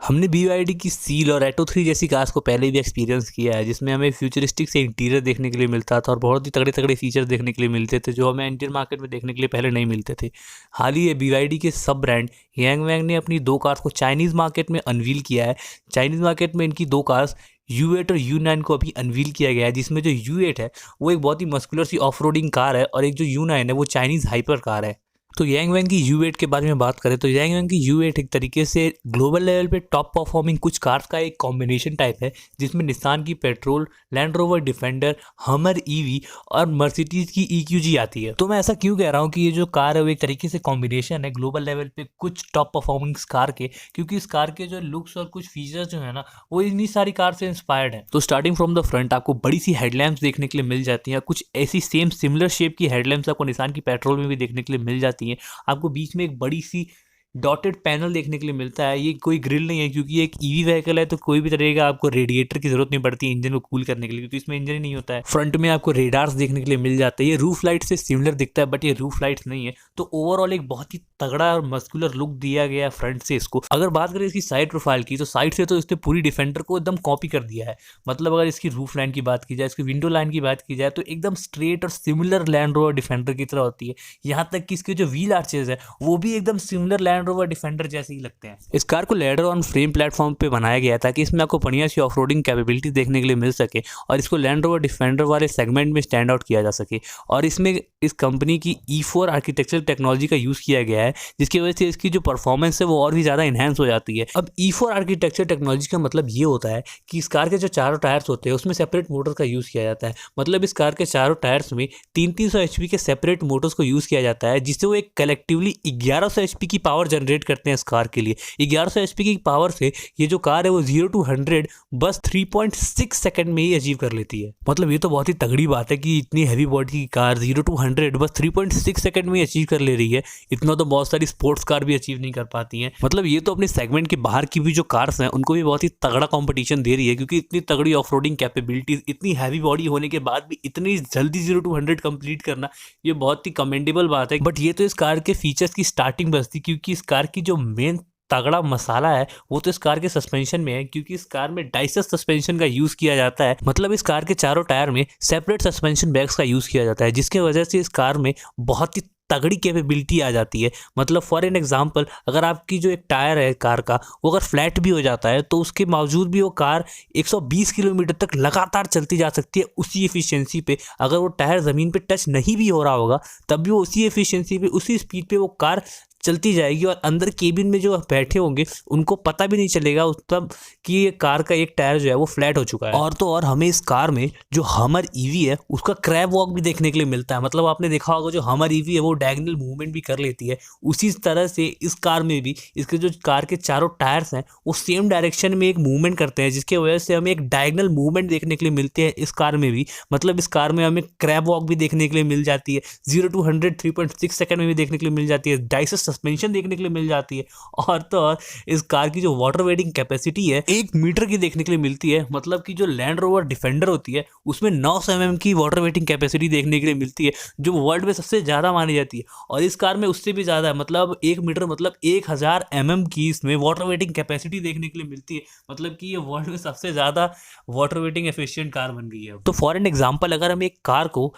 हमने BYD की seal और एटो 3 जैसी कार्स को पहले भी एक्सपीरियंस किया है, जिसमें हमें फ्यूचरिस्टिक से इंटीरियर देखने के लिए मिलता था और बहुत ही तगड़े-तगड़े फीचर्स देखने के लिए मिलते थे, जो हमें इंडियन मार्केट में देखने के लिए पहले नहीं मिलते थे। हाल ही BYD के सब ब्रांड यांगवैंग ने अपनी 2 कार्स को चाइनीज़ मार्केट में अनवील किया है। चाइनीज़ मार्केट में इनकी 2 कार्स U8 और U9 को अभी अनवील किया गया है, जिसमें जो U8 है वो एक बहुत ही मस्कुलर सी ऑफ-रोडिंग कार है और एक जो U9 है वो चाइनीज़ हाइपर कार है। तो यांगवैंग की U8 के बारे में बात करें तो यांगवैंग की U8 एक तरीके से ग्लोबल लेवल पे टॉप परफॉर्मिंग कुछ कार्स का एक कॉम्बिनेशन टाइप है, जिसमें निसान की पेट्रोल, लैंड रोवर डिफेंडर, हमर ईवी और मर्सिडीज की EQG आती है। तो मैं ऐसा क्यों कह रहा हूँ कि ये जो कार है वो एक तरीके से कॉम्बिनेशन है ग्लोबल लेवल पे कुछ टॉप परफॉर्मिंग कार के, क्योंकि इस कार के जो लुक्स और कुछ फीचर्स जो है ना वो इन्हीं सारी कार से इंस्पायर्ड है। तो स्टार्टिंग फ्रॉम द फ्रंट आपको बड़ी सी हेडलैम्प्स देखने के लिए मिल जाती हैं, कुछ ऐसी सेम सिमिलर शेप की हेडलैम्प्स आपको निसान की पेट्रोल में भी देखने के लिए मिल जाती हैं। आपको बीच में एक बड़ी सी डॉटेड पैनल देखने के लिए मिलता है। ये कोई ग्रिल नहीं है, क्योंकि ये एक ईवी व्हीकल है, तो कोई भी तरह का आपको रेडिएटर की जरूरत नहीं पड़ती इंजन को कूल करने के लिए, क्योंकि इसमें इंजन ही नहीं होता है। फ्रंट में आपको रेडार्स देखने के लिए मिल जाते हैं। ये रूफ लाइट से सिमिलर दिखता है, बट ये रूफ लाइट्स नहीं है। तो ओवरऑल एक बहुत ही तगड़ा और मस्कुलर लुक दिया गया है फ्रंट से इसको। अगर बात करें इसकी साइड प्रोफाइल की, तो साइड से तो इसने पूरी डिफेंडर को एकदम कॉपी कर दिया है। मतलब अगर इसकी रूफ लाइन की बात की जाए, इसकी विंडो लाइन की बात की जाए, तो एकदम स्ट्रेट और सिमिलर लैंड रोवर डिफेंडर की तरह होती है। यहाँ तक कि इसके जो व्हील आर्चेज है वो भी एकदम सिमिलर लैंड रोवर डिफेंडर जैसे ही लगते हैं। इस कार को लेडर ऑन फ्रेम प्लेटफॉर्म पे बनाया गया ताकि इसमें आपको बढ़िया सी ऑफ-रोडिंग कैपेबिलिटी देखने के लिए मिल सके और इसको लैंड रोवर डिफेंडर वाले सेगमेंट में स्टैंड आउट किया जा सके। और इसमें इस कंपनी की E4 आर्किटेक्चरल टेक्नोलॉजी का यूज किया गया है, जिसकी वजह से इसकी जो परफॉर्मेंस है वो और भी ज्यादा इनहेंस हो जाती है। अब E4 आर्किटेक्चर टेक्नोलॉजी का मतलब ये होता है कि इस कार के जो चारों टायर्स होते हैं उसमें सेपरेट मोटर का यूज किया जाता है। मतलब इस कार के चारों टायर्स में 300 HP के सेपरेट मोटर्स को यूज किया जाता है, जिससे वो एक कलेक्टिवली 1100 HP की पावर जनरेट करते हैं इस कार के लिए। 1100 HP की पावर से ये जो कार है वो 0 to 100 बस 3.6 सेकंड में ही अचीव कर लेती है। मतलब ये तो बहुत ही तगड़ी बात है कि इतनी हैवी बॉडी की कार 0 to 100 बस 3.6 सेकंड में ही अचीव कर ले रही है। इतना तो बहुत सारी स्पोर्ट्स कार भी अचीव नहीं कर पाती हैं। मतलब ये तो अपने सेगमेंट के बाहर की भी जो कार्स हैं उनको भी बहुत ही तगड़ा कंपटीशन दे रही है, क्योंकि इतनी तगड़ी ऑफ-रोडिंग कैपेबिलिटीज, इतनी हैवी बॉडी होने के बाद भी इतनी जल्दी 0 to 100 कंप्लीट करना, ये बहुत ही कमेंडेबल बात है। बट ये तो इस कार के फीचर्स की स्टार्टिंग बस थी, क्योंकि इस कार की जो मेन तगड़ा मसाला है वो तो इस कार के सस्पेंशन में है, क्योंकि इस कार में डाइसस सस्पेंशन का यूज किया जाता है। मतलब इस कार के चारों टायर में सेपरेट सस्पेंशन बैग्स का यूज किया जाता है, जिसकी वजह से इस कार में बहुत ही तगड़ी कैपेबिलिटी आ जाती है। मतलब फॉर एन एग्जांपल, अगर आपकी जो एक टायर है कार का वो अगर फ्लैट भी हो जाता है तो उसके बावजूद भी वो कार 120 किलोमीटर तक लगातार चलती जा सकती है उसी एफिशिएंसी पे। अगर वो टायर ज़मीन पे टच नहीं भी हो रहा होगा तब भी वो उसी एफिशिएंसी पे, उसी स्पीड पे वो कार चलती जाएगी और अंदर केबिन में जो बैठे होंगे उनको पता भी नहीं चलेगा उस तब कि ये कार का एक टायर जो है वो फ्लैट हो चुका है। और तो और हमें इस कार में जो हमर ईवी है उसका क्रैब वॉक भी देखने के लिए मिलता है। मतलब आपने देखा होगा जो हमर ईवी है वो डायगोनल मूवमेंट भी कर लेती है, उसी तरह से इस कार में भी इसके जो कार के चारों टायर्स हैं वो सेम डायरेक्शन में एक मूवमेंट करते हैं, जिसकी वजह से हमें एक डायगोनल मूवमेंट देखने के लिए मिलते हैं इस कार में भी। मतलब इस कार में हमें क्रैब वॉक भी देखने के लिए मिल जाती है, 0 to 100 3.6 सेकंड में भी देखने के लिए मिल जाती है, डाइसस सस्पेंशन देखने के लिए मिल जाती है। और तो और इस कार की जो वाटर वेटिंग कैपेसिटी है 1 मीटर की देखने के लिए मिलती है। मतलब कि जो लैंड रोवर डिफेंडर होती है उसमें 900 mm की वाटर वेटिंग कैपेसिटी देखने के लिए मिलती है, जो वर्ल्ड में सबसे ज़्यादा मानी जाती है। और इस कार में उससे भी ज़्यादा है, मतलब 1 मीटर मतलब 1000 mm की इसमें वाटर वेटिंग कैपेसिटी देखने के लिए मिलती है। मतलब कि ये वर्ल्ड में सबसे ज़्यादा वाटर वेटिंग एफिशिएंट कार बन गई है। तो फॉर एन एग्जाम्पल, अगर हम एक कार को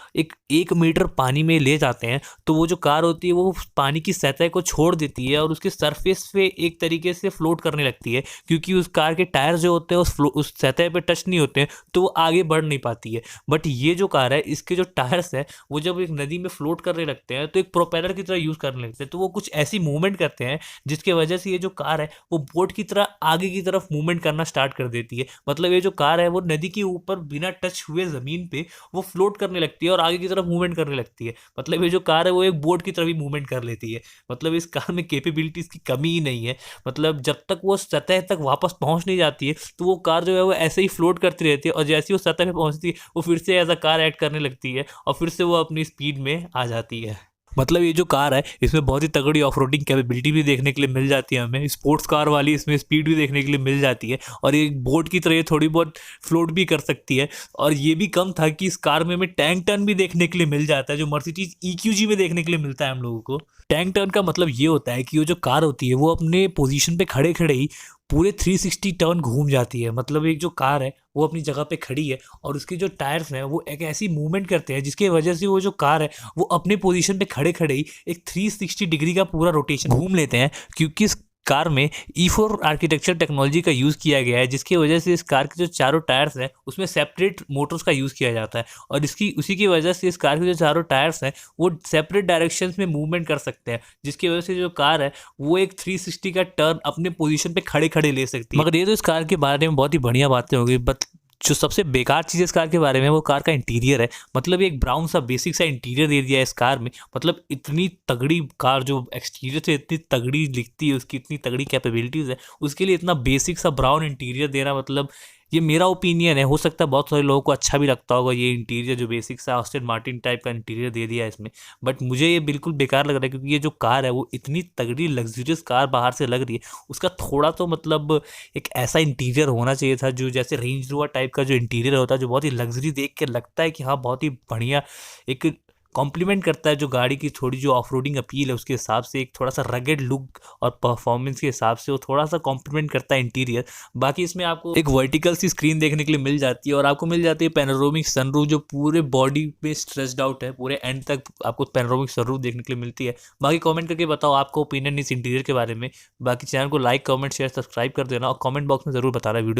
1 मीटर पानी में ले जाते हैं तो वो जो कार होती है वो पानी की सतह को छोड़ देती है और उसके सरफेस पे एक तरीके से फ्लोट करने लगती है, क्योंकि उस कार के टायर जो होते हैं उस सतह पे टच नहीं होते हैं तो वो आगे बढ़ नहीं पाती है। बट ये जो कार है इसके जो टायर्स है वो जब एक नदी में फ्लोट करने लगते हैं तो एक प्रोपेलर की तरह यूज करने लगते हैं, तो वो कुछ ऐसी मूवमेंट करते हैं जिसके वजह से ये जो कार है वो बोट की तरह आगे की तरफ मूवमेंट करना स्टार्ट कर देती है। मतलब ये जो कार है वो नदी के ऊपर बिना टच हुए जमीन पे वो फ्लोट करने लगती है और आगे की तरफ मूवमेंट करने लगती है। मतलब ये जो कार है वो एक बोट की तरह भी मूवमेंट कर लेती है। मतलब इस कार में कैपेबिलिटीज की कमी ही नहीं है। मतलब जब तक वो सतह तक वापस पहुंच नहीं जाती है तो वो कार जो है वो ऐसे ही फ्लोट करती रहती है, और जैसे ही वो सतह पे पहुंचती है वो फिर से एज अ कार एक्ट करने लगती है और फिर से वो अपनी स्पीड में आ जाती है। मतलब ये जो कार है इसमें बहुत ही तगड़ी ऑफ-रोडिंग कैपेबिलिटी भी देखने के लिए मिल जाती है, हमें स्पोर्ट्स कार वाली इसमें स्पीड भी देखने के लिए मिल जाती है, और ये बोट की तरह ये थोड़ी बहुत फ्लोट भी कर सकती है। और ये भी कम था कि इस कार में हमें टैंक टर्न भी देखने के लिए मिल जाता है, जो मर्सिडीज EQG में देखने के लिए मिलता है हम लोगों को। टैंक टर्न का मतलब ये होता है कि वो जो कार होती है वो अपने पोजीशन पे खड़े खड़े ही पूरे 360 टर्न घूम जाती है। मतलब एक जो कार है वो अपनी जगह पे खड़ी है और उसके जो टायर्स हैं वो एक ऐसी मूवमेंट करते हैं जिसकी वजह से वो जो कार है वो अपने पोजीशन पे खड़े खड़े ही एक 360 डिग्री का पूरा रोटेशन घूम लेते हैं, क्योंकि इस कार में E4 आर्किटेक्चर टेक्नोलॉजी का यूज़ किया गया है, जिसकी वजह से इस कार के जो चारों टायर्स हैं उसमें सेपरेट मोटर्स का यूज़ किया जाता है और इसकी उसी की वजह से इस कार के जो चारों टायर्स हैं वो सेपरेट डायरेक्शंस में मूवमेंट कर सकते हैं, जिसकी वजह से जो कार है वो एक 360 का टर्न अपने पोजीशन पे खड़े खड़े ले सकती है। मगर ये तो इस कार के बारे में बहुत ही बढ़िया बातें हो गई, बट जो सबसे बेकार चीज़ इस कार के बारे में वो कार का इंटीरियर है। मतलब एक ब्राउन सा बेसिक सा इंटीरियर दे दिया है इस कार में। मतलब इतनी तगड़ी कार जो एक्सटीरियर से इतनी तगड़ी दिखती है, उसकी इतनी तगड़ी कैपेबिलिटीज़ है, उसके लिए इतना बेसिक सा ब्राउन इंटीरियर देना, मतलब ये मेरा ओपिनियन है। हो सकता है बहुत सारे लोगों को अच्छा भी लगता होगा ये इंटीरियर जो बेसिक सा ऑस्टन मार्टिन टाइप का इंटीरियर दे दिया है इसमें, बट मुझे ये बिल्कुल बेकार लग रहा है, क्योंकि ये जो कार है वो इतनी तगड़ी लग्जरियस कार बाहर से लग रही है, उसका थोड़ा तो मतलब एक ऐसा इंटीरियर होना चाहिए था जो जैसे रेंज रोवर टाइप का जो इंटीरियर होता है, जो बहुत ही लग्जरी देख के लगता है कि हाँ बहुत ही बढ़िया, एक कॉम्प्लीमेंट करता है जो गाड़ी की थोड़ी जो ऑफ रोडिंग अपील है उसके हिसाब से, एक थोड़ा सा रगेड लुक और परफॉर्मेंस के हिसाब से वो थोड़ा सा कॉम्प्लीमेंट करता है इंटीरियर। बाकी इसमें आपको एक वर्टिकल सी स्क्रीन देखने के लिए मिल जाती है और आपको मिल जाती है पैनोरामिक सनरूफ जो पूरे बॉडी में स्ट्रेस्ड आउट है, पूरे एंड तक आपको पैनोरामिक सनरूफ देखने के लिए मिलती है। बाकी कमेंट करके बताओ आपका ओपिनियन इस इंटीरियर के बारे में। बाकी चैनल को लाइक कमेंट शेयर सब्सक्राइब कर देना और कमेंट बॉक्स में ज़रूर बताना वीडियो